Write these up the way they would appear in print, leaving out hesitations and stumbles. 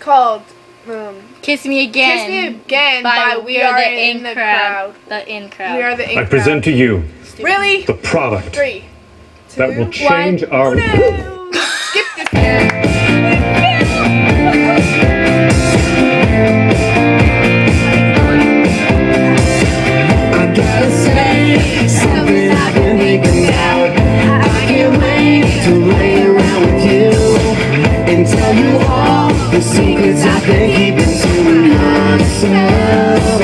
called Kiss Me Again. Kiss Me Again by We Are in the Crowd. The In Crowd. We Are the In I Crowd. present to you Really? the product 3, 2, that will change 1. our... No. Skip this. I gotta say something I've been thinking about. I can't wait to lay around with you and tell you all the secrets I've been keeping to myself.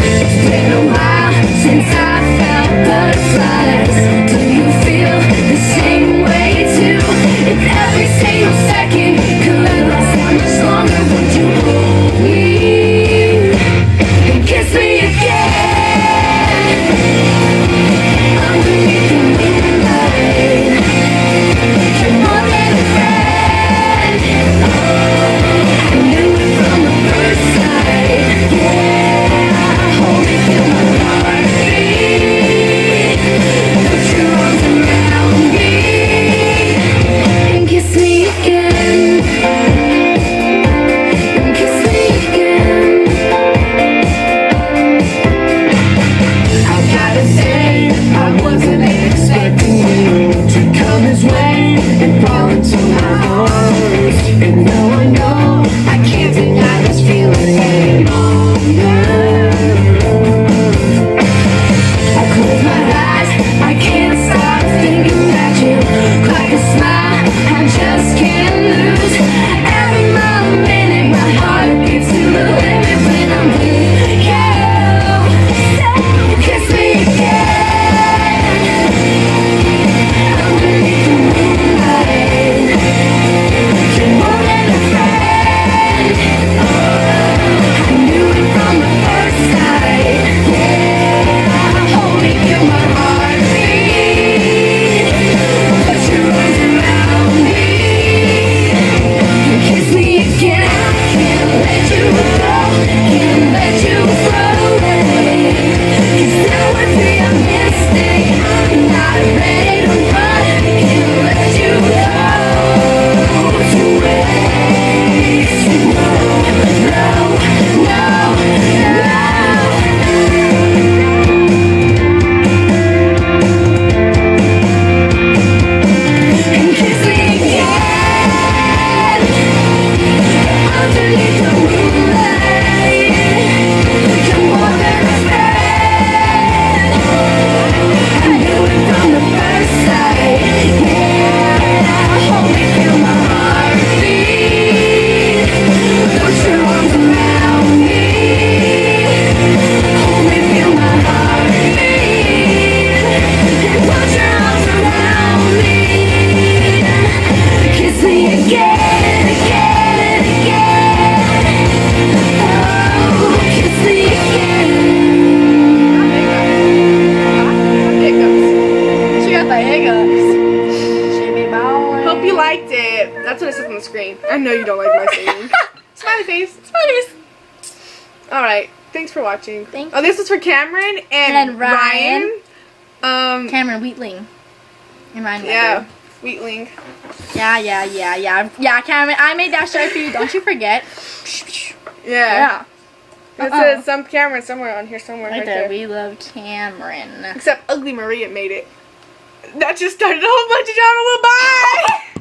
It's been a while since I felt butterflies. Do you feel the same way too? If every single second could last that much longer, would you hold me and kiss me again? Underneath the moonlight, you're more than a friend. I knew it from the first sight. Yeah, hold me, feel my heartbeat. Put your arms around me and kiss me again. And kiss me again. I gotta say, I wasn't expecting you to come this way and fall into my arms. And now I know I can't deny this feeling any longer. I close my eyes, I can't stop thinking about you. Crack a smile, I just can't lose. Every mile a minute, my heart beats to the limit when I'm with you. So kiss me again. Underneath the moonlight, you're more than a friend. I knew it from the first sight. Yeah, hold me, feel my heartbeat. Put your arms around me and kiss me again. Can't let you go, can't let you throw away. 'Cause that would be a mistake. I'm not ready to run, can't let you go to waste. No, no, no, and kiss me again. Underneath the moonlight, you're more than a friend. I knew it from the first sight. Yeah, hold me, feel my heartbeat. Put your arms around me. Hold me, feel my heartbeat. And put your arms around me. Kiss me again, again, and again. Oh, kiss me again. Hiccups. She got the hiccups. She be ballin'. Hope you liked it. That's what it says on the screen. I know you don't like my singing. Smiley face. Smileys. Alright. Thanks for watching. Thank Oh, this was for Cameron and Ryan. Ryan. Cameron Wheatling. And Ryan Yeah. Weber. Wheatling. Yeah, Cameron, I made that shirt for you. Don't you forget. Yeah. It Uh-uh. says some Cameron somewhere on here somewhere. Right Right there. there. We love Cameron. Except Ugly Maria made it. That just started a whole bunch of drama. Well, bye!